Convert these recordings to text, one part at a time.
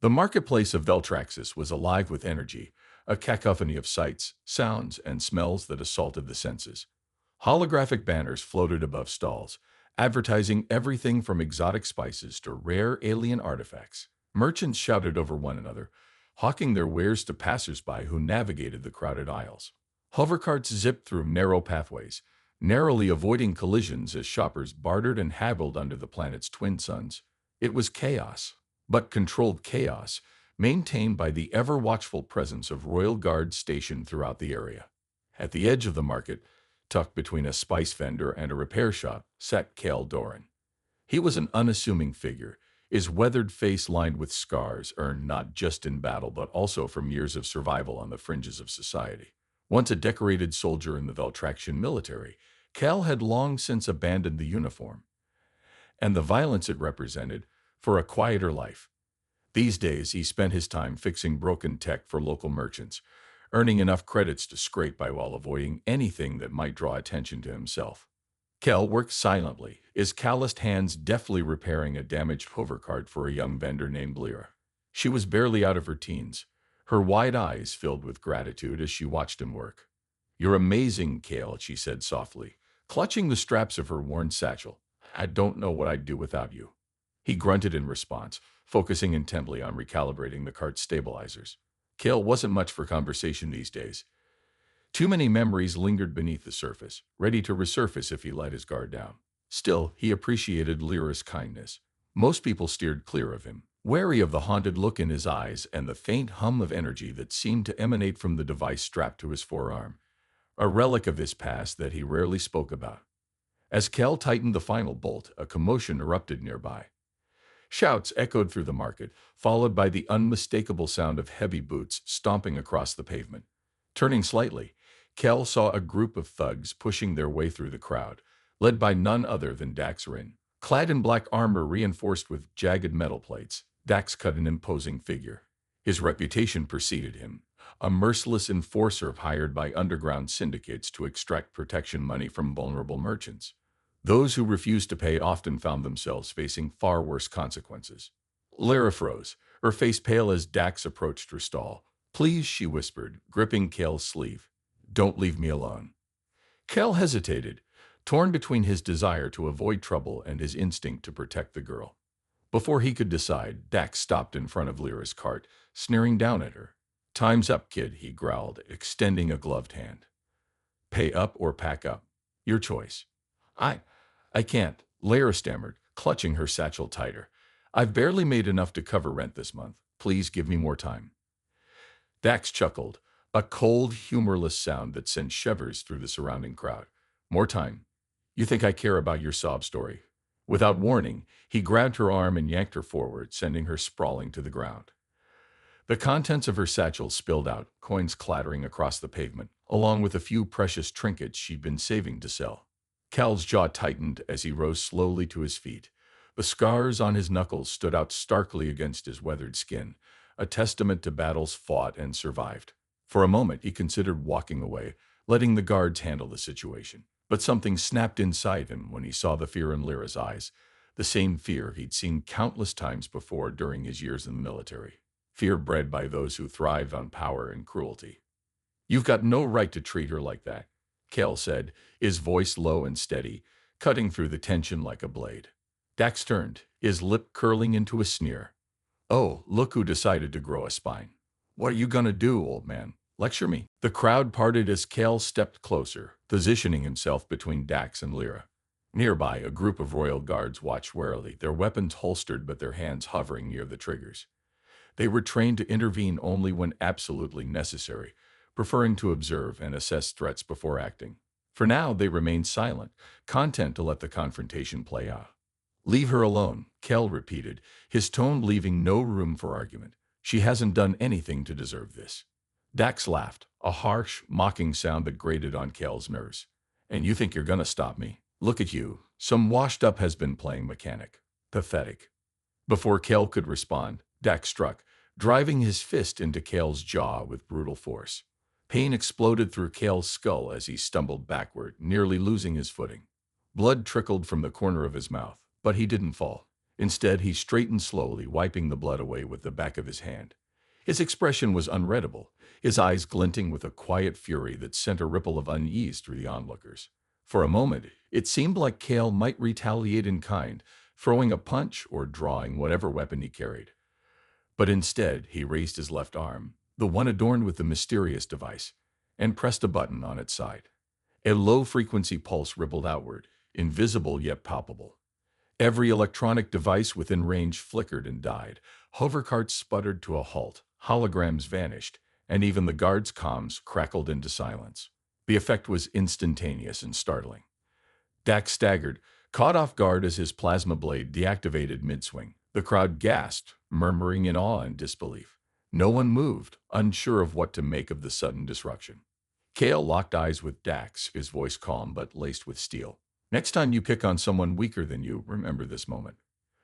The marketplace of Veltraxis was alive with energy, a cacophony of sights, sounds, and smells that assaulted the senses. Holographic banners floated above stalls, advertising everything from exotic spices to rare alien artifacts. Merchants shouted over one another, hawking their wares to passers-by who navigated the crowded aisles. Hovercarts zipped through narrow pathways, narrowly avoiding collisions as shoppers bartered and haggled under the planet's twin suns. It was chaos, but controlled chaos, maintained by the ever-watchful presence of royal guards stationed throughout the area. At the edge of the market, tucked between a spice vendor and a repair shop, sat Cal Doran. He was an unassuming figure, his weathered face lined with scars earned not just in battle but also from years of survival on the fringes of society. Once a decorated soldier in the Veltraxian military, Cal had long since abandoned the uniform and the violence it represented for a quieter life. These days, he spent his time fixing broken tech for local merchants, earning enough credits to scrape by while avoiding anything that might draw attention to himself. Kel worked silently, his calloused hands deftly repairing a damaged hovercart for a young vendor named Lyra. She was barely out of her teens, her wide eyes filled with gratitude as she watched him work. "You're amazing, Kale," she said softly, clutching the straps of her worn satchel. "I don't know what I'd do without you." He grunted in response, focusing intently on recalibrating the cart's stabilizers. Kale wasn't much for conversation these days. Too many memories lingered beneath the surface, ready to resurface if he let his guard down. Still, he appreciated Lyra's kindness. Most people steered clear of him, wary of the haunted look in his eyes and the faint hum of energy that seemed to emanate from the device strapped to his forearm, a relic of his past that he rarely spoke about. As Kel tightened the final bolt, a commotion erupted nearby. Shouts echoed through the market, followed by the unmistakable sound of heavy boots stomping across the pavement. Turning slightly, Kel saw a group of thugs pushing their way through the crowd, led by none other than Dax Rin. Clad in black armor reinforced with jagged metal plates, Dax cut an imposing figure. His reputation preceded him, a merciless enforcer hired by underground syndicates to extract protection money from vulnerable merchants. Those who refused to pay often found themselves facing far worse consequences. Lyra froze, her face pale as Dax approached her stall. "Please," she whispered, gripping Kel's sleeve. "Don't leave me alone." Kel hesitated, torn between his desire to avoid trouble and his instinct to protect the girl. Before he could decide, Dax stopped in front of Lyra's cart, sneering down at her. "Time's up, kid," he growled, extending a gloved hand. "Pay up or pack up. Your choice." I can't," Lyra stammered, clutching her satchel tighter. "I've barely made enough to cover rent this month. Please give me more time." Dax chuckled, a cold, humorless sound that sent shivers through the surrounding crowd. "More time? You think I care about your sob story?" Without warning, he grabbed her arm and yanked her forward, sending her sprawling to the ground. The contents of her satchel spilled out, coins clattering across the pavement, along with a few precious trinkets she'd been saving to sell. Cal's jaw tightened as he rose slowly to his feet. The scars on his knuckles stood out starkly against his weathered skin, a testament to battles fought and survived. For a moment, he considered walking away, letting the guards handle the situation. But something snapped inside him when he saw the fear in Lyra's eyes, the same fear he'd seen countless times before during his years in the military. Fear bred by those who thrived on power and cruelty. "You've got no right to treat her like that," Kel said, his voice low and steady, cutting through the tension like a blade. Dax turned, his lip curling into a sneer. "Oh, look who decided to grow a spine. What are you gonna do, old man? Lecture me?" The crowd parted as Kel stepped closer, positioning himself between Dax and Lyra. Nearby, a group of royal guards watched warily, their weapons holstered but their hands hovering near the triggers. They were trained to intervene only when absolutely necessary, preferring to observe and assess threats before acting. For now, they remained silent, content to let the confrontation play out. "Leave her alone," Kel repeated, his tone leaving no room for argument. "She hasn't done anything to deserve this." Dax laughed, a harsh, mocking sound that grated on Kel's nerves. "And you think you're gonna stop me? Look at you. Some washed-up has been playing mechanic. Pathetic." Before Kel could respond, Dax struck, driving his fist into Kel's jaw with brutal force. Pain exploded through Kel's skull as he stumbled backward, nearly losing his footing. Blood trickled from the corner of his mouth, but he didn't fall. Instead, he straightened slowly, wiping the blood away with the back of his hand. His expression was unreadable, his eyes glinting with a quiet fury that sent a ripple of unease through the onlookers. For a moment, it seemed like Kale might retaliate in kind, throwing a punch or drawing whatever weapon he carried. But instead, he raised his left arm, the one adorned with the mysterious device, and pressed a button on its side. A low-frequency pulse rippled outward, invisible yet palpable. Every electronic device within range flickered and died. Hovercarts sputtered to a halt, holograms vanished, and even the guards' comms crackled into silence. The effect was instantaneous and startling. Dax staggered, caught off guard as his plasma blade deactivated mid-swing. The crowd gasped, murmuring in awe and disbelief. No one moved, unsure of what to make of the sudden disruption. Kale locked eyes with Dax, his voice calm but laced with steel. Next time you pick on someone weaker than you, remember this moment.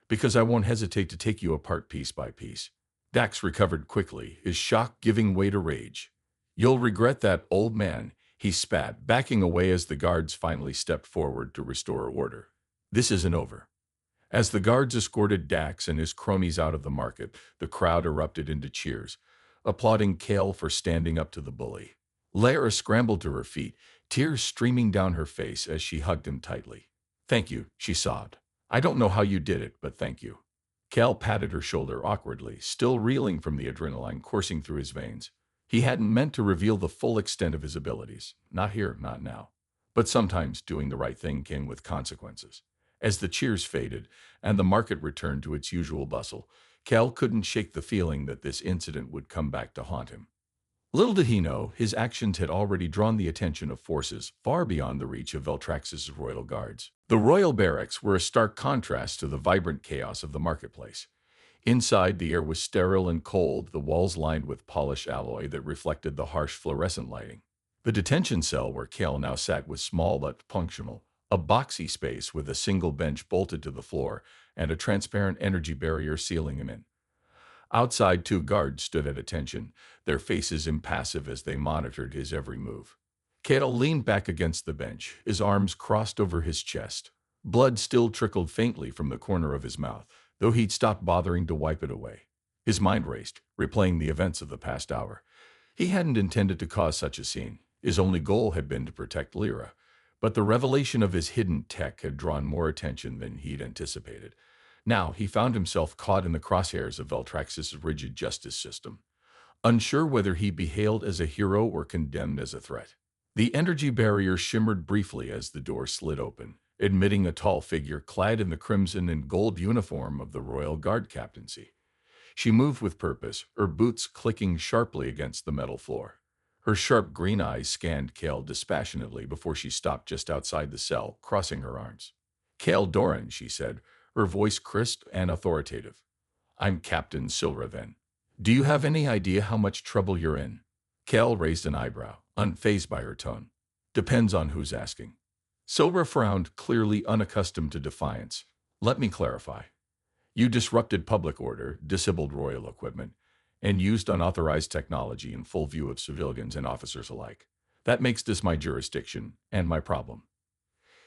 Because I won't hesitate to take you apart piece by piece. Dax recovered quickly, his shock giving way to rage. You'll regret that, old man, he spat, backing away as the guards finally stepped forward to restore order. This isn't over. As the guards escorted Dax and his cronies out of the market, the crowd erupted into cheers, applauding Kale for standing up to the bully. Lara scrambled to her feet, tears streaming down her face as she hugged him tightly. Thank you, she sobbed. I don't know how you did it, but thank you. Cal patted her shoulder awkwardly, still reeling from the adrenaline coursing through his veins. He hadn't meant to reveal the full extent of his abilities. Not here, not now. But sometimes doing the right thing came with consequences. As the cheers faded and the market returned to its usual bustle, Cal couldn't shake the feeling that this incident would come back to haunt him. Little did he know, his actions had already drawn the attention of forces far beyond the reach of Veltrax's royal guards. The royal barracks were a stark contrast to the vibrant chaos of the marketplace. Inside, the air was sterile and cold, the walls lined with polished alloy that reflected the harsh fluorescent lighting. The detention cell where Kale now sat was small but functional, a boxy space with a single bench bolted to the floor and a transparent energy barrier sealing him in. Outside, two guards stood at attention, their faces impassive as they monitored his every move. Kale leaned back against the bench, his arms crossed over his chest. Blood still trickled faintly from the corner of his mouth, though he'd stopped bothering to wipe it away. His mind raced, replaying the events of the past hour. He hadn't intended to cause such a scene. His only goal had been to protect Lyra. But the revelation of his hidden tech had drawn more attention than he'd anticipated. Now he found himself caught in the crosshairs of Veltrax's rigid justice system, unsure whether he be hailed as a hero or condemned as a threat. The energy barrier shimmered briefly as the door slid open, admitting a tall figure clad in the crimson and gold uniform of the Royal Guard captaincy. She moved with purpose, her boots clicking sharply against the metal floor. Her sharp green eyes scanned Kale dispassionately before she stopped just outside the cell, crossing her arms. Kale Doran, she said, her voice crisp and authoritative. I'm Captain Silra, then. Do you have any idea how much trouble you're in? Kale raised an eyebrow, unfazed by her tone. Depends on who's asking. Silra frowned, clearly unaccustomed to defiance. Let me clarify. You disrupted public order, disabled royal equipment, and used unauthorized technology in full view of civilians and officers alike. That makes this my jurisdiction and my problem.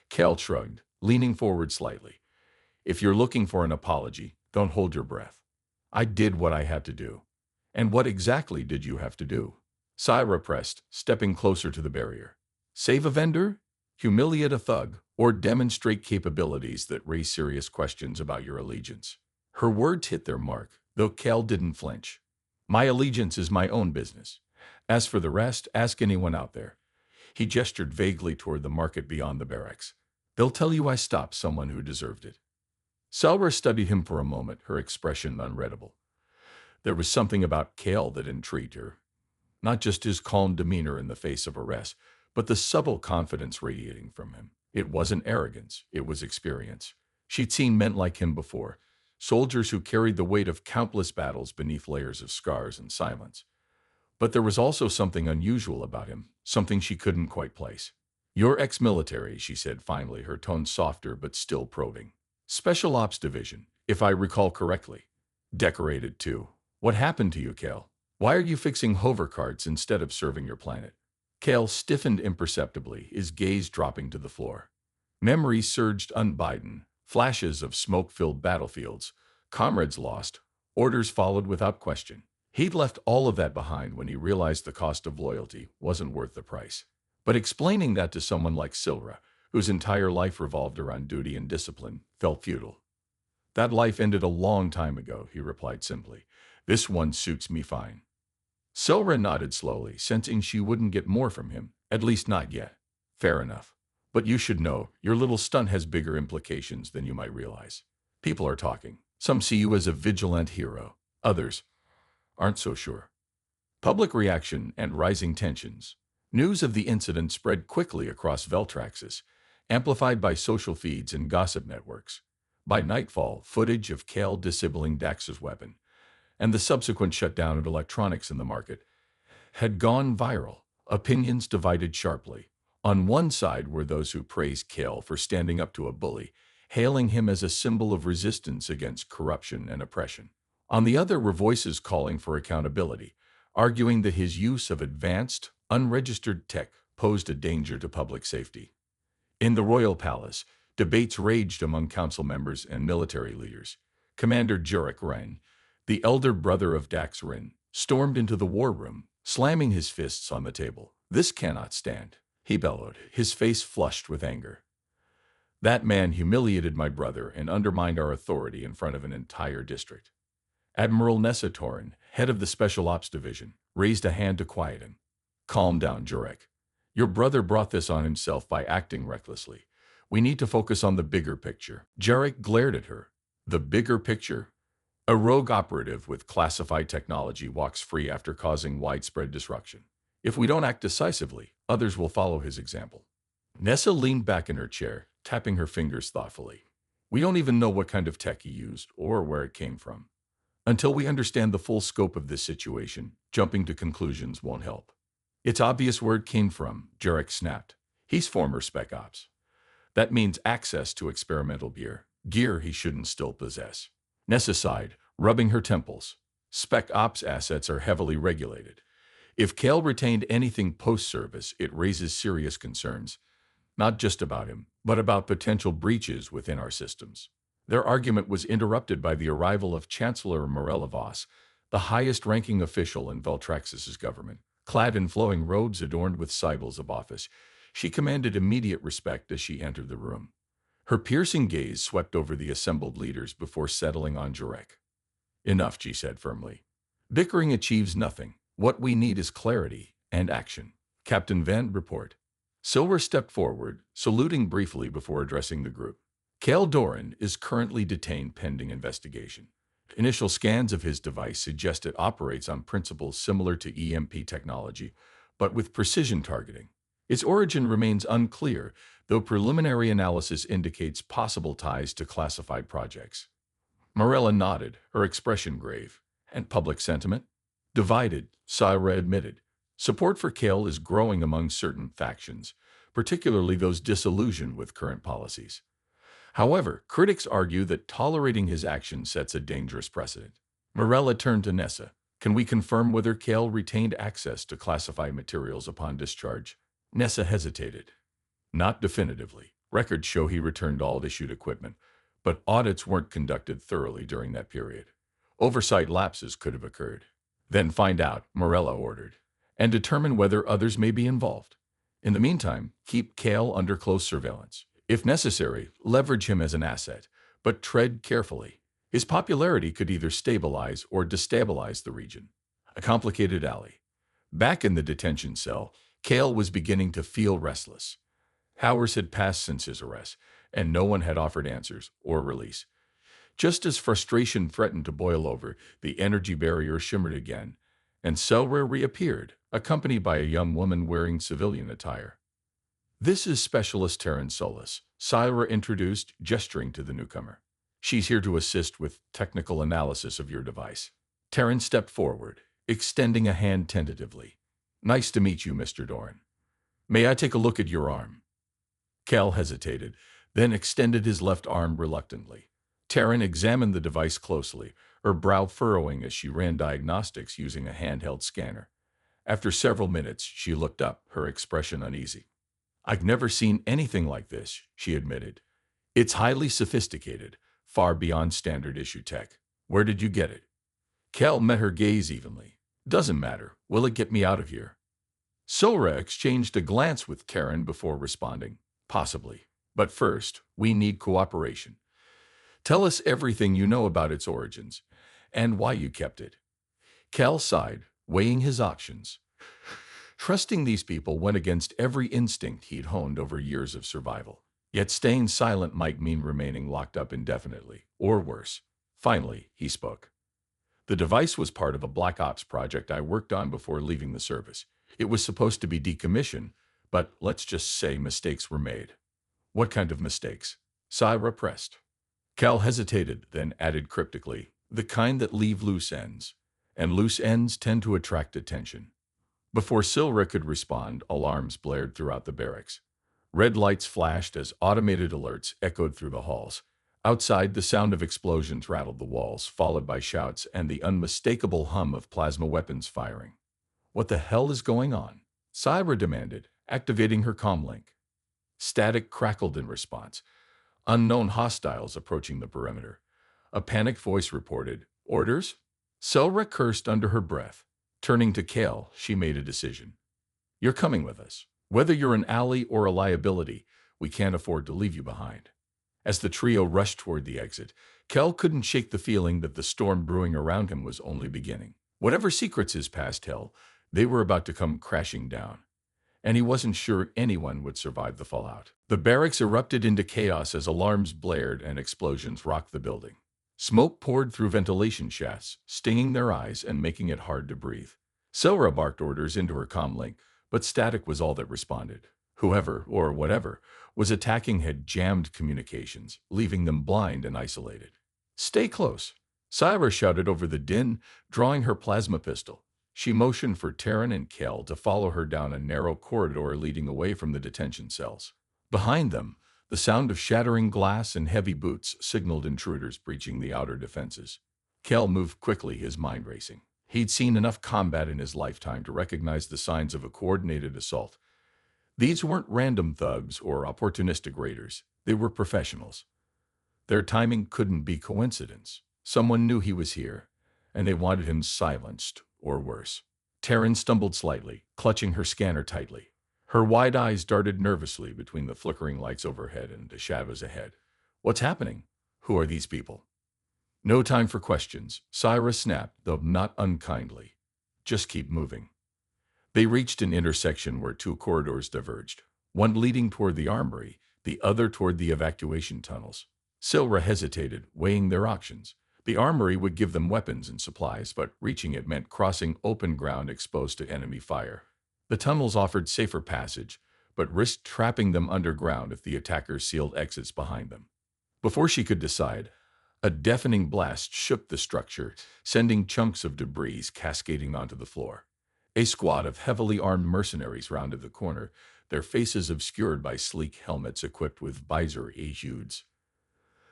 Kale shrugged, leaning forward slightly. If you're looking for an apology, don't hold your breath. I did what I had to do. And what exactly did you have to do? Syra pressed, stepping closer to the barrier. Save a vendor? Humiliate a thug? Or demonstrate capabilities that raise serious questions about your allegiance? Her words hit their mark, though Kale didn't flinch. My allegiance is my own business. As for the rest, ask anyone out there. He gestured vaguely toward the market beyond the barracks. They'll tell you I stopped someone who deserved it. Salra studied him for a moment, her expression unreadable. There was something about Kale that intrigued her. Not just his calm demeanor in the face of arrest, but the subtle confidence radiating from him. It wasn't arrogance, it was experience. She'd seen men like him before, soldiers who carried the weight of countless battles beneath layers of scars and silence. But there was also something unusual about him, something she couldn't quite place. You're ex-military, she said finally, her tone softer but still probing. Special Ops Division, if I recall correctly. Decorated, too. What happened to you, Kale? Why are you fixing hovercarts instead of serving your planet? Kale stiffened imperceptibly, his gaze dropping to the floor. Memory surged unbidden, Flashes of smoke-filled battlefields, comrades lost, orders followed without question. He'd left all of that behind when he realized the cost of loyalty wasn't worth the price. But explaining that to someone like Silra, whose entire life revolved around duty and discipline, felt futile. That life ended a long time ago, he replied simply. This one suits me fine. Silra nodded slowly, sensing she wouldn't get more from him, at least not yet. Fair enough. But you should know, your little stunt has bigger implications than you might realize. People are talking. Some see you as a vigilant hero. Others aren't so sure. Public reaction and rising tensions. News of the incident spread quickly across Veltraxis, amplified by social feeds and gossip networks. By nightfall, footage of Kale disabling Dax's weapon and the subsequent shutdown of electronics in the market had gone viral. Opinions divided sharply. On one side were those who praised Kale for standing up to a bully, hailing him as a symbol of resistance against corruption and oppression. On the other were voices calling for accountability, arguing that his use of advanced, unregistered tech posed a danger to public safety. In the royal palace, debates raged among council members and military leaders. Commander Jurek Wren, the elder brother of Dax Rin, stormed into the war room, slamming his fists on the table. This cannot stand, he bellowed, his face flushed with anger. That man humiliated my brother and undermined our authority in front of an entire district. Admiral Nessa Torin, head of the Special Ops Division, raised a hand to quiet him. Calm down, Jurek. Your brother brought this on himself by acting recklessly. We need to focus on the bigger picture. Jurek glared at her. The bigger picture? A rogue operative with classified technology walks free after causing widespread disruption. If we don't act decisively, others will follow his example. Nessa leaned back in her chair, tapping her fingers thoughtfully. We don't even know what kind of tech he used or where it came from. Until we understand the full scope of this situation, jumping to conclusions won't help. It's obvious where it came from, Jurek snapped. He's former Spec Ops. That means access to experimental gear he shouldn't still possess. Nessa sighed, rubbing her temples. Spec Ops assets are heavily regulated. If Kale retained anything post-service, it raises serious concerns. Not just about him, but about potential breaches within our systems. Their argument was interrupted by the arrival of Chancellor Morella Voss, the highest-ranking official in Veltraxis' government. Clad in flowing robes adorned with symbols of office, she commanded immediate respect as she entered the room. Her piercing gaze swept over the assembled leaders before settling on Jurek. Enough, she said firmly. Bickering achieves nothing. What we need is clarity and action. Captain Van, report. Silver stepped forward, saluting briefly before addressing the group. Kale Doran is currently detained pending investigation. Initial scans of his device suggest it operates on principles similar to EMP technology, but with precision targeting. Its origin remains unclear, though preliminary analysis indicates possible ties to classified projects. Morella nodded, her expression grave. And public sentiment? Divided, Syra admitted. Support for Kale is growing among certain factions, particularly those disillusioned with current policies. However, critics argue that tolerating his actions sets a dangerous precedent. Morella turned to Nessa. Can we confirm whether Kale retained access to classified materials upon discharge? Nessa hesitated. Not definitively. Records show he returned all issued equipment, but audits weren't conducted thoroughly during that period. Oversight lapses could have occurred. Then find out, Morella ordered, and determine whether others may be involved. In the meantime, keep Kale under close surveillance. If necessary, leverage him as an asset, but tread carefully. His popularity could either stabilize or destabilize the region. A complicated alley. Back in the detention cell, Kale was beginning to feel restless. Hours had passed since his arrest, and no one had offered answers or release. Just as frustration threatened to boil over, the energy barrier shimmered again, and Selra reappeared, accompanied by a young woman wearing civilian attire. This is Specialist Terran Solis, Syra introduced, gesturing to the newcomer. She's here to assist with technical analysis of your device. Terran stepped forward, extending a hand tentatively. Nice to meet you, Mr. Doran. May I take a look at your arm? Cal hesitated, then extended his left arm reluctantly. Terran examined the device closely, her brow furrowing as she ran diagnostics using a handheld scanner. After several minutes, she looked up, her expression uneasy. I've never seen anything like this, she admitted. It's highly sophisticated, far beyond standard issue tech. Where did you get it? Kel met her gaze evenly. Doesn't matter. Will it get me out of here? Sora exchanged a glance with Karen before responding. Possibly. But first, we need cooperation. Tell us everything you know about its origins and why you kept it. Cal sighed, weighing his options. Trusting these people went against every instinct he'd honed over years of survival. Yet staying silent might mean remaining locked up indefinitely, or worse. Finally, he spoke. The device was part of a Black Ops project I worked on before leaving the service. It was supposed to be decommissioned, but let's just say mistakes were made. What kind of mistakes? Syra pressed. Cal hesitated, then added cryptically, the kind that leave loose ends. And loose ends tend to attract attention. Before Silra could respond, alarms blared throughout the barracks. Red lights flashed as automated alerts echoed through the halls. Outside, the sound of explosions rattled the walls, followed by shouts and the unmistakable hum of plasma weapons firing. What the hell is going on? Syra demanded, activating her comlink. Static crackled in response. Unknown hostiles approaching the perimeter. A panicked voice reported, "Orders?" Selra cursed under her breath. Turning to Kale, she made a decision. "You're coming with us. Whether you're an ally or a liability, we can't afford to leave you behind." As the trio rushed toward the exit, Kel couldn't shake the feeling that the storm brewing around him was only beginning. Whatever secrets his past held, they were about to come crashing down. And he wasn't sure anyone would survive the fallout. The barracks erupted into chaos as alarms blared and explosions rocked the building. Smoke poured through ventilation shafts, stinging their eyes and making it hard to breathe. Selra barked orders into her comlink, but static was all that responded. Whoever, or whatever, was attacking had jammed communications, leaving them blind and isolated. "Stay close," Syra shouted over the din, drawing her plasma pistol. She motioned for Terran and Kel to follow her down a narrow corridor leading away from the detention cells. Behind them, the sound of shattering glass and heavy boots signaled intruders breaching the outer defenses. Kel moved quickly, his mind racing. He'd seen enough combat in his lifetime to recognize the signs of a coordinated assault. These weren't random thugs or opportunistic raiders. They were professionals. Their timing couldn't be coincidence. Someone knew he was here, and they wanted him silenced, or worse. Taryn stumbled slightly, clutching her scanner tightly. Her wide eyes darted nervously between the flickering lights overhead and the shadows ahead. "What's happening? Who are these people?" "No time for questions," Syra snapped, though not unkindly. "Just keep moving." They reached an intersection where two corridors diverged, one leading toward the armory, the other toward the evacuation tunnels. Silra hesitated, weighing their options. The armory would give them weapons and supplies, but reaching it meant crossing open ground exposed to enemy fire. The tunnels offered safer passage, but risked trapping them underground if the attackers sealed exits behind them. Before she could decide, a deafening blast shook the structure, sending chunks of debris cascading onto the floor. A squad of heavily armed mercenaries rounded the corner, their faces obscured by sleek helmets equipped with visor etudes.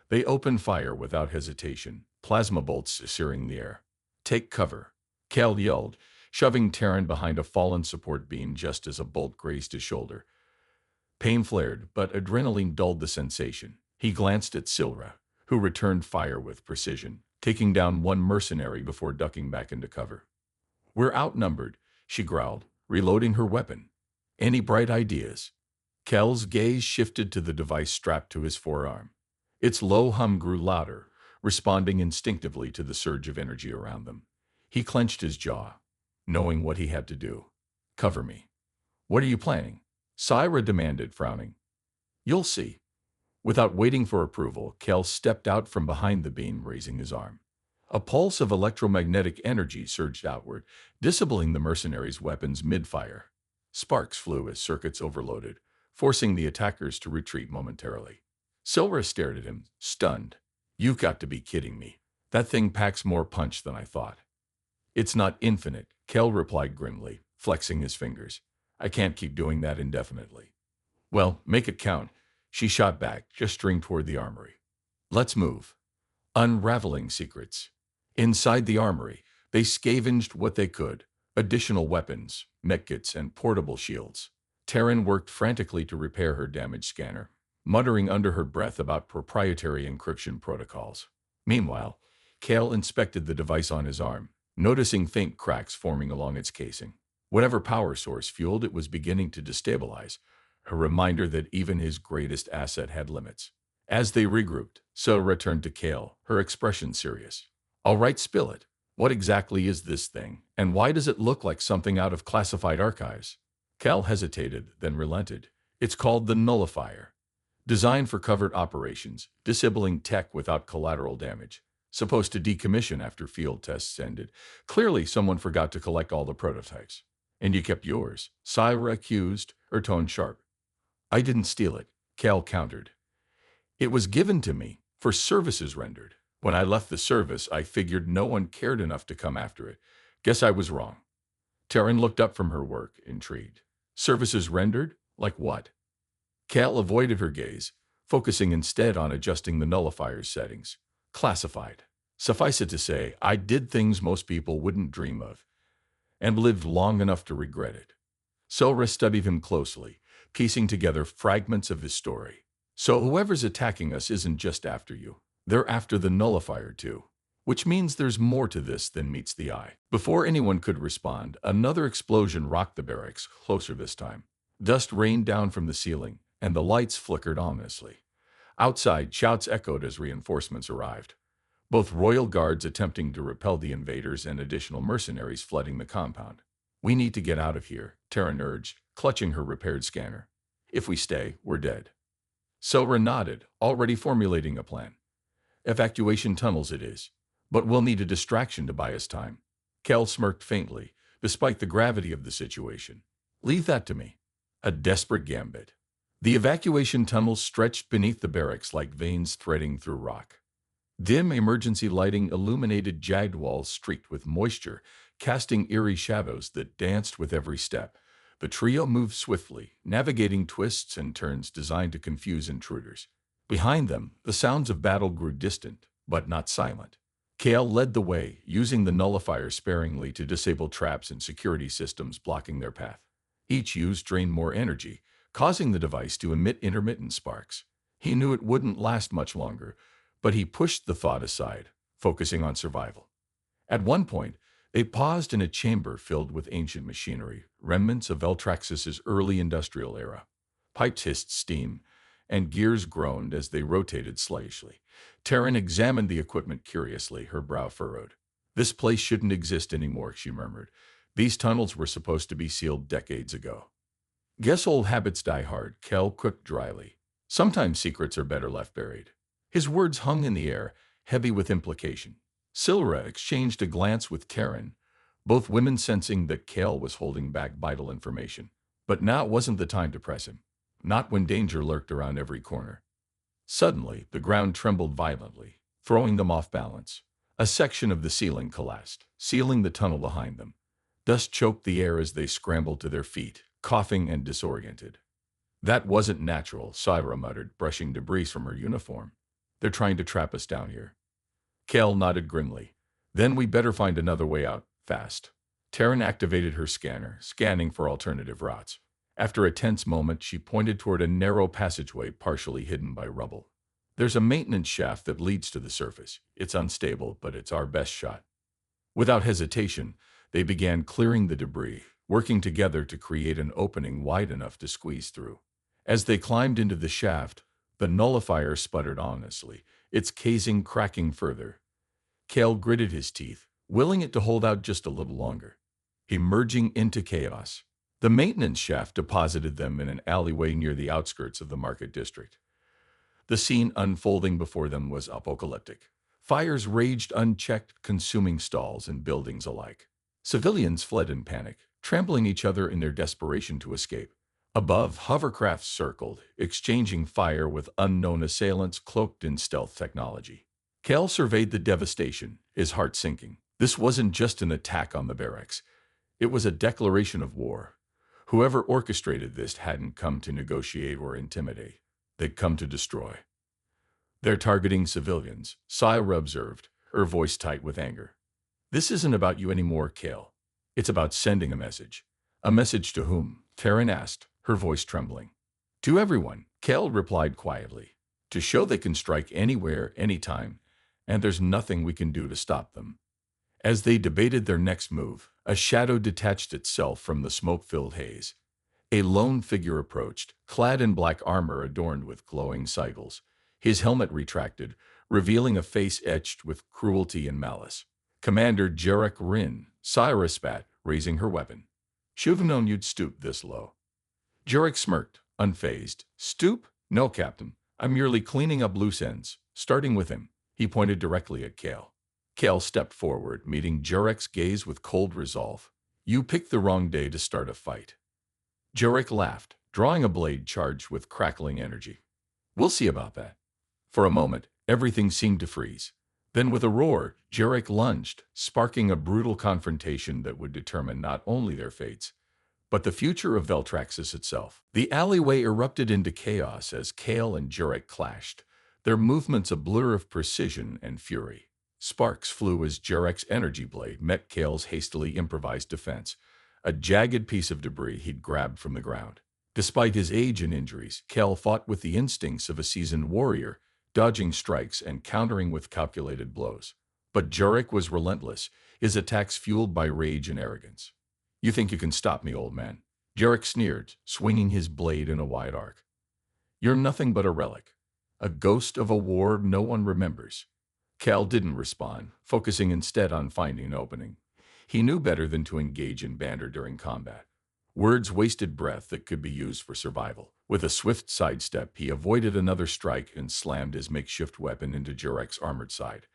They opened fire without hesitation, plasma bolts searing the air. "Take cover," Cal yelled, shoving Terran behind a fallen support beam just as a bolt grazed his shoulder. Pain flared, but adrenaline dulled the sensation. He glanced at Silra, who returned fire with precision, taking down one mercenary before ducking back into cover. "We're outnumbered," she growled, reloading her weapon. "Any bright ideas?" Cal's gaze shifted to the device strapped to his forearm. Its low hum grew louder, responding instinctively to the surge of energy around them. He clenched his jaw, knowing what he had to do. "Cover me." "What are you planning?" Syra demanded, frowning. "You'll see." Without waiting for approval, Kel stepped out from behind the beam, raising his arm. A pulse of electromagnetic energy surged outward, disabling the mercenaries' weapons mid-fire. Sparks flew as circuits overloaded, forcing the attackers to retreat momentarily. Silra stared at him, stunned. "You've got to be kidding me. That thing packs more punch than I thought." "It's not infinite," Kel replied grimly, flexing his fingers. "I can't keep doing that indefinitely." "Well, make it count," she shot back, gesturing toward the armory. "Let's move." Unraveling secrets. Inside the armory, they scavenged what they could: additional weapons, medkits, and portable shields. Terran worked frantically to repair her damaged scanner. muttering under her breath about proprietary encryption protocols. Meanwhile, Kale inspected the device on his arm, noticing faint cracks forming along its casing. Whatever power source fueled it was beginning to destabilize, a reminder that even his greatest asset had limits. As they regrouped, Silra turned to Kale, her expression serious. All right, spill it. What exactly is this thing, and why does it look like something out of classified archives? Cal hesitated, then relented. It's called the nullifier. Designed for covert operations, disabling tech without collateral damage. Supposed to decommission after field tests ended. Clearly, someone forgot to collect all the prototypes. And you kept yours, Syra accused, her tone sharp. I didn't steal it, Cal countered. It was given to me for services rendered. When I left the service, I figured no one cared enough to come after it. Guess I was wrong. Taryn looked up from her work, intrigued. Services rendered? Like what? Cal avoided her gaze, focusing instead on adjusting the nullifier's settings. Classified. Suffice it to say, I did things most people wouldn't dream of, and lived long enough to regret it. Silra studied him closely, piecing together fragments of his story. So whoever's attacking us isn't just after you. They're after the nullifier too. Which means there's more to this than meets the eye. Before anyone could respond, another explosion rocked the barracks, closer this time. Dust rained down from the ceiling, and the lights flickered ominously. Outside, shouts echoed as reinforcements arrived. Both royal guards attempting to repel the invaders and additional mercenaries flooding the compound. We need to get out of here, Taryn urged, clutching her repaired scanner. If we stay, we're dead. Silra nodded, already formulating a plan. Evacuation tunnels it is. But we'll need a distraction to buy us time. Kel smirked faintly, despite the gravity of the situation. Leave that to me. A desperate gambit. The evacuation tunnels stretched beneath the barracks like veins threading through rock. Dim emergency lighting illuminated jagged walls streaked with moisture, casting eerie shadows that danced with every step. The trio moved swiftly, navigating twists and turns designed to confuse intruders. Behind them, the sounds of battle grew distant, but not silent. Kale led the way, using the nullifier sparingly to disable traps and security systems blocking their path. Each use drained more energy, causing the device to emit intermittent sparks. He knew it wouldn't last much longer, but he pushed the thought aside, focusing on survival. At one point, they paused in a chamber filled with ancient machinery, remnants of Eltraxis's early industrial era. Pipes hissed steam, and gears groaned as they rotated slavishly. Taryn examined the equipment curiously, her brow furrowed. This place shouldn't exist anymore, she murmured. These tunnels were supposed to be sealed decades ago. Guess old habits die hard, Kel quipped dryly. Sometimes secrets are better left buried. His words hung in the air, heavy with implication. Silra exchanged a glance with Taryn, both women sensing that Kel was holding back vital information. But now wasn't the time to press him. Not when danger lurked around every corner. Suddenly, the ground trembled violently, throwing them off balance. A section of the ceiling collapsed, sealing the tunnel behind them. Dust choked the air as they scrambled to their feet, coughing and disoriented. That wasn't natural, Syra muttered, brushing debris from her uniform. They're trying to trap us down here. Kel nodded grimly. Then we better find another way out, fast. Taryn activated her scanner, scanning for alternative routes. After a tense moment, she pointed toward a narrow passageway partially hidden by rubble. There's a maintenance shaft that leads to the surface. It's unstable, but it's our best shot. Without hesitation, they began clearing the debris, working together to create an opening wide enough to squeeze through. As they climbed into the shaft, the nullifier sputtered ominously, its casing cracking further. Kale gritted his teeth, willing it to hold out just a little longer. Emerging into chaos, the maintenance shaft deposited them in an alleyway near the outskirts of the market district. The scene unfolding before them was apocalyptic. Fires raged unchecked, consuming stalls and buildings alike. Civilians fled in panic, trampling each other in their desperation to escape. Above, hovercrafts circled, exchanging fire with unknown assailants cloaked in stealth technology. Kel surveyed the devastation, his heart sinking. This wasn't just an attack on the barracks. It was a declaration of war. Whoever orchestrated this hadn't come to negotiate or intimidate. They'd come to destroy. They're targeting civilians, Syra observed, her voice tight with anger. This isn't about you anymore, Kale. It's about sending a message. A message to whom? Taryn asked, her voice trembling. To everyone, Kel replied quietly, to show they can strike anywhere, anytime, and there's nothing we can do to stop them. As they debated their next move, a shadow detached itself from the smoke-filled haze. A lone figure approached, clad in black armor adorned with glowing sigils. His helmet retracted, revealing a face etched with cruelty and malice. Commander Jarek Rin, Syra spat, raising her weapon. Should've known you'd stoop this low. Jarek smirked, unfazed. Stoop? No, Captain. I'm merely cleaning up loose ends. Starting with him. He pointed directly at Kale. Kale stepped forward, meeting Jarek's gaze with cold resolve. You picked the wrong day to start a fight. Jarek laughed, drawing a blade charged with crackling energy. We'll see about that. For a moment, everything seemed to freeze. Then with a roar, Jarek lunged, sparking a brutal confrontation that would determine not only their fates, but the future of Veltraxis itself. The alleyway erupted into chaos as Kale and Jarek clashed, their movements a blur of precision and fury. Sparks flew as Jarek's energy blade met Kale's hastily improvised defense, a jagged piece of debris he'd grabbed from the ground. Despite his age and injuries, Kale fought with the instincts of a seasoned warrior, dodging strikes and countering with calculated blows. But Jarek was relentless, his attacks fueled by rage and arrogance. You think you can stop me, old man? Jarek sneered, swinging his blade in a wide arc. You're nothing but a relic, a ghost of a war no one remembers. Cal didn't respond, focusing instead on finding an opening. He knew better than to engage in banter during combat. Words wasted breath that could be used for survival. With a swift sidestep, he avoided another strike and slammed his makeshift weapon into Jarek's armored side.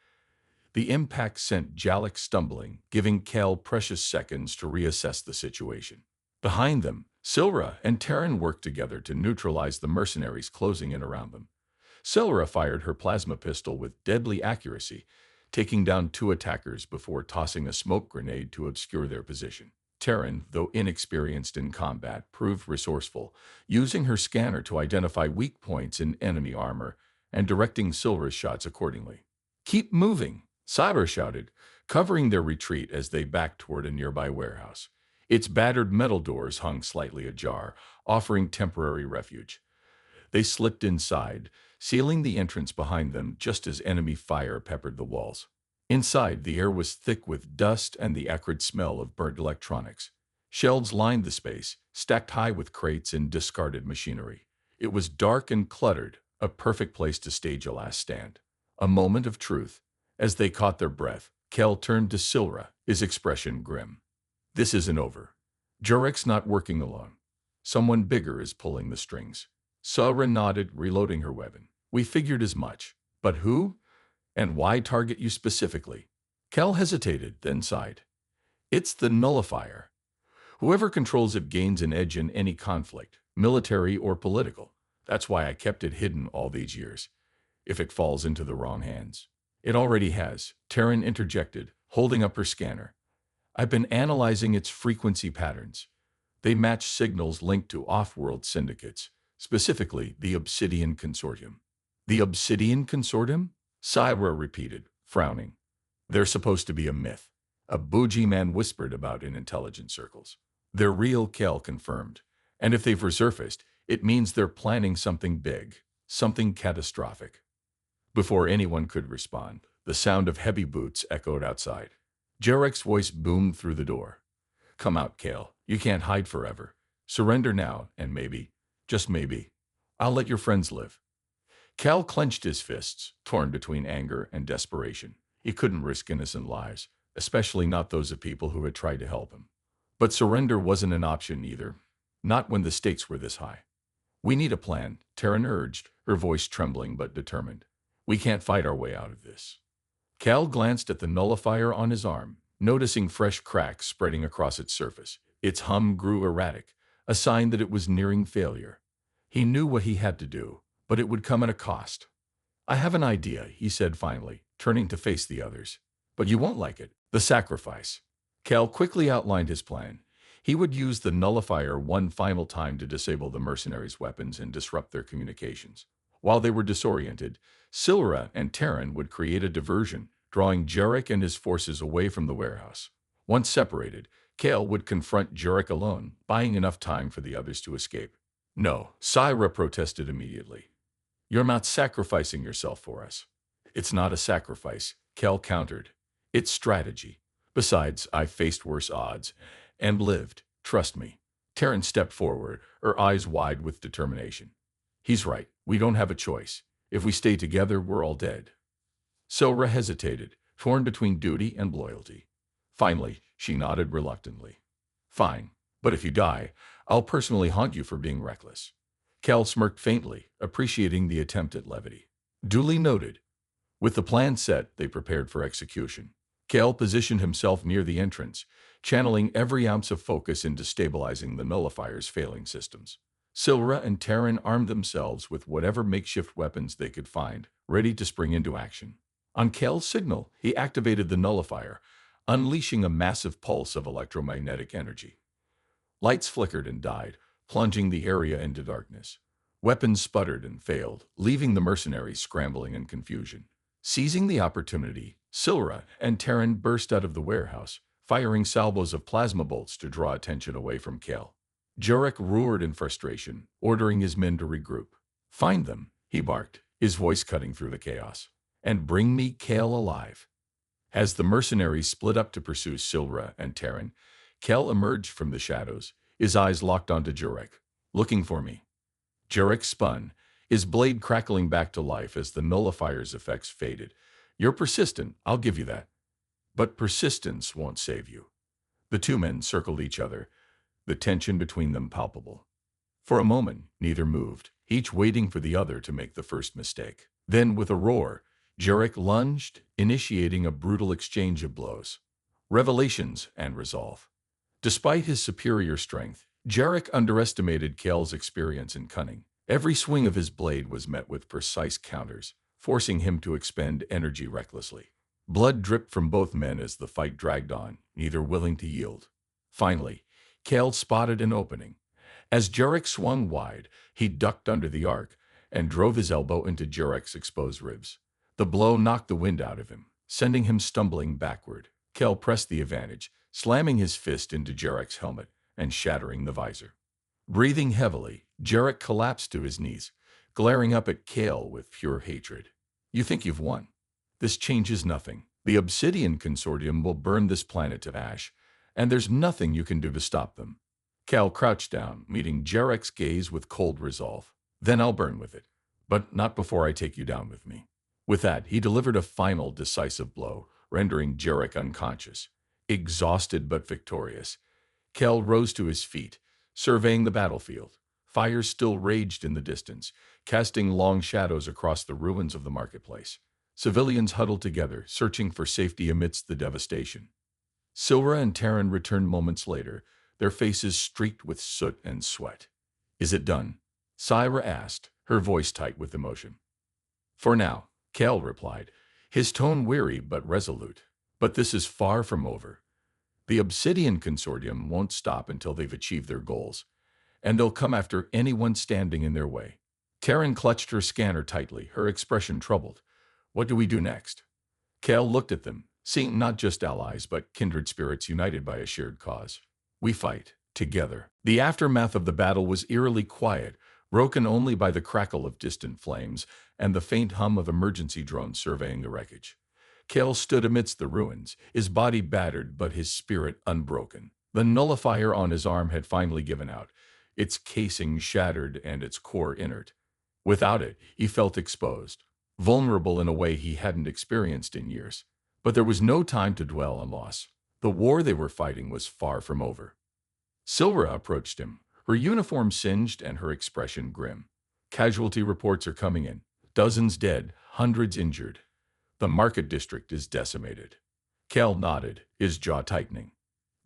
The impact sent Jalek stumbling, giving Cal precious seconds to reassess the situation. Behind them, Silra and Terran worked together to neutralize the mercenaries closing in around them. Silra fired her plasma pistol with deadly accuracy, taking down 2 attackers before tossing a smoke grenade to obscure their position. Terran, though inexperienced in combat, proved resourceful, using her scanner to identify weak points in enemy armor and directing Silra's shots accordingly. Keep moving! Cyber shouted, covering their retreat as they backed toward a nearby warehouse. Its battered metal doors hung slightly ajar, offering temporary refuge. They slipped inside, sealing the entrance behind them just as enemy fire peppered the walls. Inside, the air was thick with dust and the acrid smell of burnt electronics. Shelves lined the space, stacked high with crates and discarded machinery. It was dark and cluttered, a perfect place to stage a last stand. A moment of truth. As they caught their breath, Kel turned to Silra, his expression grim. This isn't over. Jarek's not working alone. Someone bigger is pulling the strings. Silra nodded, reloading her weapon. We figured as much. But who? And why target you specifically? Kel hesitated, then sighed. It's the nullifier. Whoever controls it gains an edge in any conflict, military or political. That's why I kept it hidden all these years. If it falls into the wrong hands. It already has, Terran interjected, holding up her scanner. I've been analyzing its frequency patterns. They match signals linked to off-world syndicates, specifically the Obsidian Consortium. The Obsidian Consortium? Syra repeated, frowning. They're supposed to be a myth. A bougie man whispered about in intelligence circles. They're real, Kel confirmed. And if they've resurfaced, it means they're planning something big, something catastrophic. Before anyone could respond, the sound of heavy boots echoed outside. Jarek's voice boomed through the door. Come out, Kale. You can't hide forever. Surrender now, and maybe, just maybe, I'll let your friends live. Cal clenched his fists, torn between anger and desperation. He couldn't risk innocent lives, especially not those of people who had tried to help him. But surrender wasn't an option either, not when the stakes were this high. We need a plan, Terran urged, her voice trembling but determined. We can't fight our way out of this. Cal glanced at the nullifier on his arm, noticing fresh cracks spreading across its surface. Its hum grew erratic, a sign that it was nearing failure. He knew what he had to do, but it would come at a cost. I have an idea, he said finally, turning to face the others. But you won't like it. The sacrifice. Cal quickly outlined his plan. He would use the nullifier one final time to disable the mercenaries' weapons and disrupt their communications. While they were disoriented, Silra and Terran would create a diversion, drawing Jarek and his forces away from the warehouse. Once separated, Kale would confront Jarek alone, buying enough time for the others to escape. No, Syra protested immediately. You're not sacrificing yourself for us. It's not a sacrifice, Kel countered. It's strategy. Besides, I've faced worse odds and lived. Trust me. Taryn stepped forward, her eyes wide with determination. He's right. We don't have a choice. If we stay together, we're all dead. Silra hesitated, torn between duty and loyalty. Finally, she nodded reluctantly. Fine, but if you die, I'll personally haunt you for being reckless. Cal smirked faintly, appreciating the attempt at levity. Duly noted. With the plan set, they prepared for execution. Cal positioned himself near the entrance, channeling every ounce of focus into stabilizing the nullifier's failing systems. Silra and Terran armed themselves with whatever makeshift weapons they could find, ready to spring into action. On Cal's signal, he activated the nullifier, unleashing a massive pulse of electromagnetic energy. Lights flickered and died, plunging the area into darkness. Weapons sputtered and failed, leaving the mercenaries scrambling in confusion. Seizing the opportunity, Silra and Terran burst out of the warehouse, firing salvos of plasma bolts to draw attention away from Cal. Jurek roared in frustration, ordering his men to regroup. Find them, he barked, his voice cutting through the chaos. And bring me Cal alive. As the mercenaries split up to pursue Silra and Terran, Cal emerged from the shadows, his eyes locked onto Jurek. Looking for me. Jurek spun, his blade crackling back to life as the nullifier's effects faded. You're persistent, I'll give you that. But persistence won't save you. The two men circled each other, the tension between them palpable. For a moment, neither moved, each waiting for the other to make the first mistake. Then, with a roar, Jurek lunged, initiating a brutal exchange of blows. Revelations and resolve. Despite his superior strength, Jurek underestimated Cal's experience and cunning. Every swing of his blade was met with precise counters, forcing him to expend energy recklessly. Blood dripped from both men as the fight dragged on, neither willing to yield. Finally, Cal spotted an opening. As Jurek swung wide, he ducked under the arc and drove his elbow into Jurek's exposed ribs. The blow knocked the wind out of him, sending him stumbling backward. Cal pressed the advantage, slamming his fist into Jurek's helmet and shattering the visor. Breathing heavily, Jurek collapsed to his knees, glaring up at Cal with pure hatred. You think you've won? This changes nothing. The Obsidian Consortium will burn this planet to ash, and there's nothing you can do to stop them. Cal crouched down, meeting Jurek's gaze with cold resolve. Then I'll burn with it, but not before I take you down with me. With that, he delivered a final, decisive blow, rendering Jurek unconscious. Exhausted but victorious, Cal rose to his feet, surveying the battlefield. Fire still raged in the distance, casting long shadows across the ruins of the marketplace. Civilians huddled together, searching for safety amidst the devastation. Silra and Terran returned moments later, their faces streaked with soot and sweat. Is it done? Syra asked, her voice tight with emotion. For now, Cal replied, his tone weary but resolute. But this is far from over. The Obsidian Consortium won't stop until they've achieved their goals, and they'll come after anyone standing in their way. Terran clutched her scanner tightly, her expression troubled. What do we do next? Cal looked at them, seeing not just allies but kindred spirits united by a shared cause. We fight, together. The aftermath of the battle was eerily quiet, broken only by the crackle of distant flames and the faint hum of emergency drones surveying the wreckage. Cal stood amidst the ruins, his body battered but his spirit unbroken. The nullifier on his arm had finally given out, its casing shattered and its core inert. Without it, he felt exposed, vulnerable in a way he hadn't experienced in years. But there was no time to dwell on loss. The war they were fighting was far from over. Silra approached him, her uniform singed and her expression grim. Casualty reports are coming in. Dozens dead, hundreds injured. The market district is decimated. Cal nodded, his jaw tightening.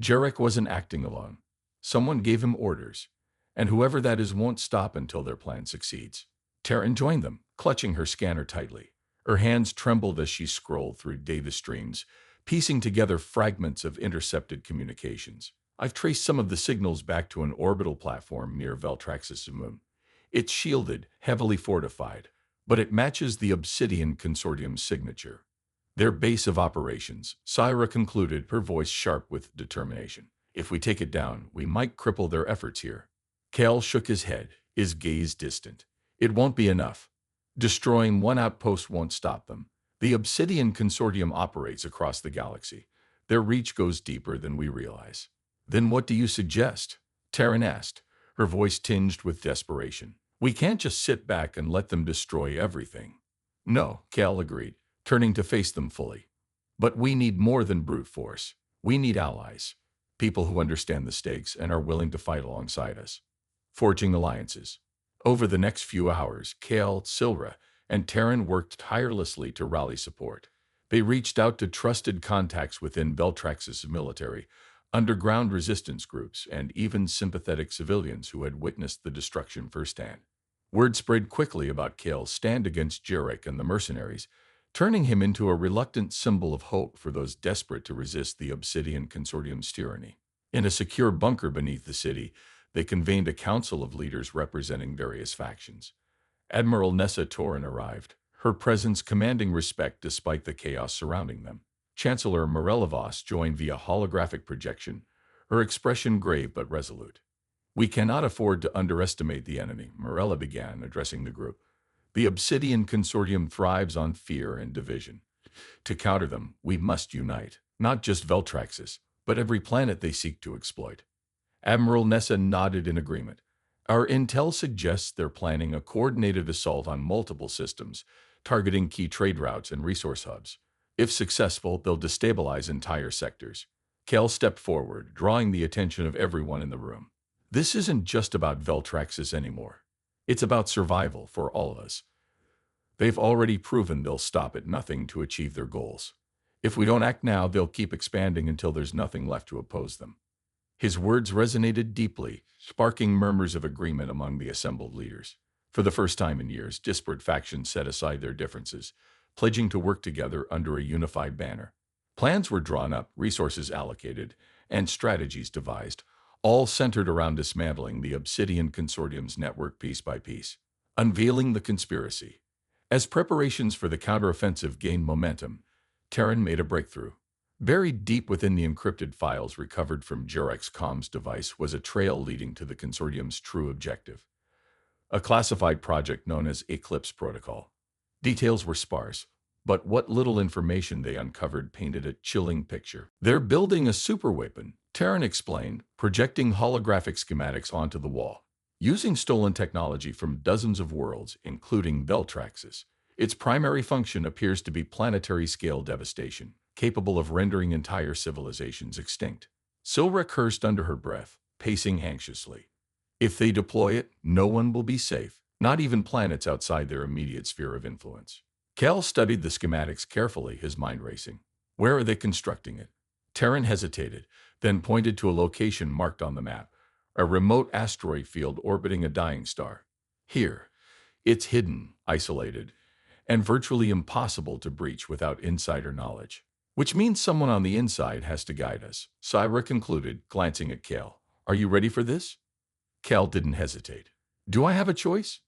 Jurek wasn't acting alone. Someone gave him orders, and whoever that is won't stop until their plan succeeds. Terran joined them, clutching her scanner tightly. Her hands trembled as she scrolled through data streams, piecing together fragments of intercepted communications. I've traced some of the signals back to an orbital platform near Veltrax's moon. It's shielded, heavily fortified, but it matches the Obsidian Consortium's signature. Their base of operations, Syra concluded, her voice sharp with determination. If we take it down, we might cripple their efforts here. Cal shook his head, his gaze distant. It won't be enough. Destroying one outpost won't stop them. The Obsidian Consortium operates across the galaxy. Their reach goes deeper than we realize. Then what do you suggest? Taryn asked, her voice tinged with desperation. We can't just sit back and let them destroy everything. No, Cal agreed, turning to face them fully. But we need more than brute force. We need allies, people who understand the stakes and are willing to fight alongside us. Forging alliances. Over the next few hours, Kale, Silra, and Taryn worked tirelessly to rally support. They reached out to trusted contacts within Veltrax's military, underground resistance groups, and even sympathetic civilians who had witnessed the destruction firsthand. Word spread quickly about Kale's stand against Jarek and the mercenaries, turning him into a reluctant symbol of hope for those desperate to resist the Obsidian Consortium's tyranny. In a secure bunker beneath the city, they convened a council of leaders representing various factions. Admiral Nessa Torin arrived, her presence commanding respect despite the chaos surrounding them. Chancellor Morelevos joined via holographic projection, her expression grave but resolute. We cannot afford to underestimate the enemy, Morella began, addressing the group. The Obsidian Consortium thrives on fear and division. To counter them, we must unite, not just Veltraxis, but every planet they seek to exploit. Admiral Nessa nodded in agreement. Our intel suggests they're planning a coordinated assault on multiple systems, targeting key trade routes and resource hubs. If successful, they'll destabilize entire sectors. Kel stepped forward, drawing the attention of everyone in the room. This isn't just about Veltraxis anymore. It's about survival for all of us. They've already proven they'll stop at nothing to achieve their goals. If we don't act now, they'll keep expanding until there's nothing left to oppose them. His words resonated deeply, sparking murmurs of agreement among the assembled leaders. For the first time in years, disparate factions set aside their differences, pledging to work together under a unified banner. Plans were drawn up, resources allocated, and strategies devised, all centered around dismantling the Obsidian Consortium's network piece by piece. Unveiling the conspiracy. As preparations for the counteroffensive gained momentum, Taryn made a breakthrough. Buried deep within the encrypted files recovered from Jarek's comms device was a trail leading to the consortium's true objective. A classified project known as Eclipse Protocol. Details were sparse, but what little information they uncovered painted a chilling picture. They're building a superweapon, Taryn explained, projecting holographic schematics onto the wall. Using stolen technology from dozens of worlds, including Veltraxis, its primary function appears to be planetary-scale devastation, capable of rendering entire civilizations extinct. Silra cursed under her breath, pacing anxiously. If they deploy it, no one will be safe, not even planets outside their immediate sphere of influence. Kel studied the schematics carefully, his mind racing. Where are they constructing it? Taryn hesitated, then pointed to a location marked on the map, a remote asteroid field orbiting a dying star. Here, it's hidden, isolated, and virtually impossible to breach without insider knowledge. Which means someone on the inside has to guide us, Syra concluded, glancing at Kel. Are you ready for this? Kel didn't hesitate. Do I have a choice?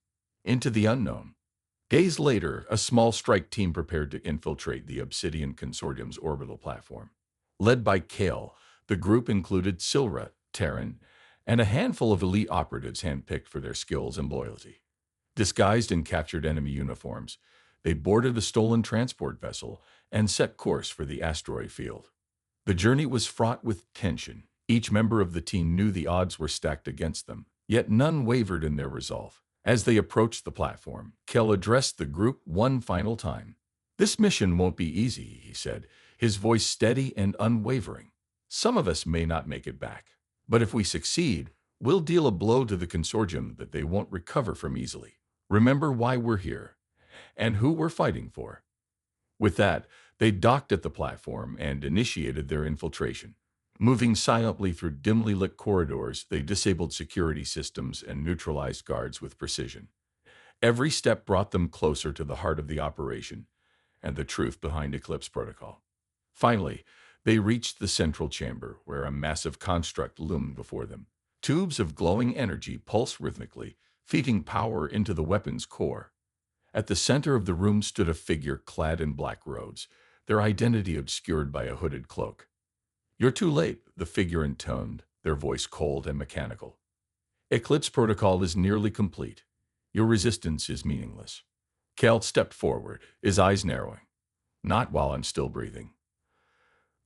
Into the unknown. Days later, a small strike team prepared to infiltrate the Obsidian Consortium's orbital platform. Led by Kel, the group included Silra, Taryn, and a handful of elite operatives handpicked for their skills and loyalty. Disguised in captured enemy uniforms, they boarded a stolen transport vessel and set course for the asteroid field. The journey was fraught with tension. Each member of the team knew the odds were stacked against them, yet none wavered in their resolve. As they approached the platform, Kel addressed the group one final time. This mission won't be easy, he said, his voice steady and unwavering. Some of us may not make it back, but if we succeed, we'll deal a blow to the consortium that they won't recover from easily. Remember why we're here and who we're fighting for. With that, they docked at the platform and initiated their infiltration. Moving silently through dimly lit corridors, they disabled security systems and neutralized guards with precision. Every step brought them closer to the heart of the operation and the truth behind Eclipse Protocol. Finally, they reached the central chamber, where a massive construct loomed before them. Tubes of glowing energy pulsed rhythmically, feeding power into the weapon's core. At the center of the room stood a figure clad in black robes, their identity obscured by a hooded cloak. You're too late, the figure intoned, their voice cold and mechanical. Eclipse protocol is nearly complete. Your resistance is meaningless. Cal stepped forward, his eyes narrowing. Not while I'm still breathing.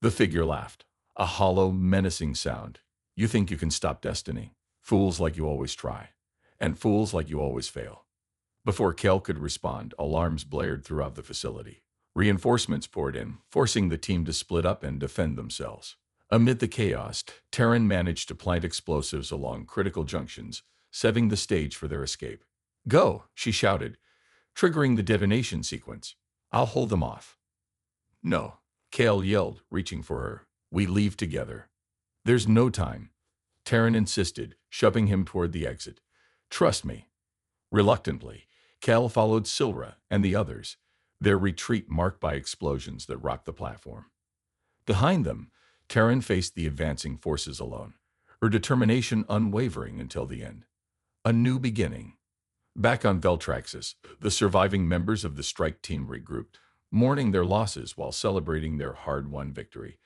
The figure laughed. A hollow, menacing sound. You think you can stop destiny? Fools like you always try. And fools like you always fail. Before Kel could respond, alarms blared throughout the facility. Reinforcements poured in, forcing the team to split up and defend themselves. Amid the chaos, Terran managed to plant explosives along critical junctions, setting the stage for their escape. Go, she shouted, triggering the detonation sequence. I'll hold them off. No, Kale yelled, reaching for her. We leave together. There's no time. Terran insisted, shoving him toward the exit. Trust me. Reluctantly, Cal followed Silra and the others, their retreat marked by explosions that rocked the platform. Behind them, Terran faced the advancing forces alone, her determination unwavering until the end. A new beginning. Back on Veltraxis, the surviving members of the strike team regrouped, mourning their losses while celebrating their hard-won victory.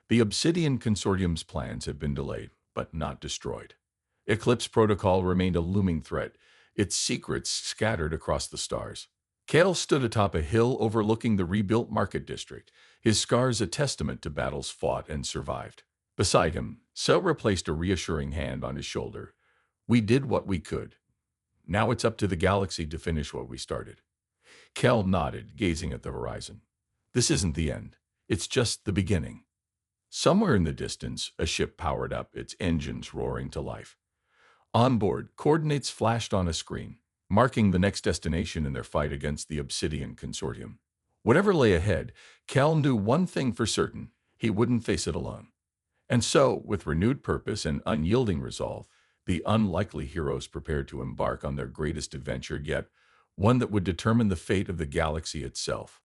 The Obsidian Consortium's plans had been delayed, but not destroyed. Eclipse Protocol remained a looming threat, its secrets scattered across the stars. Kale stood atop a hill overlooking the rebuilt market district, his scars a testament to battles fought and survived. Beside him, Selra placed a reassuring hand on his shoulder. We did what we could. Now it's up to the galaxy to finish what we started. Kel nodded, gazing at the horizon. This isn't the end. It's just the beginning. Somewhere in the distance, a ship powered up, its engines roaring to life. On board, coordinates flashed on a screen, marking the next destination in their fight against the Obsidian Consortium. Whatever lay ahead, Cal knew one thing for certain: he wouldn't face it alone. And so, with renewed purpose and unyielding resolve, the unlikely heroes prepared to embark on their greatest adventure yet, one that would determine the fate of the galaxy itself.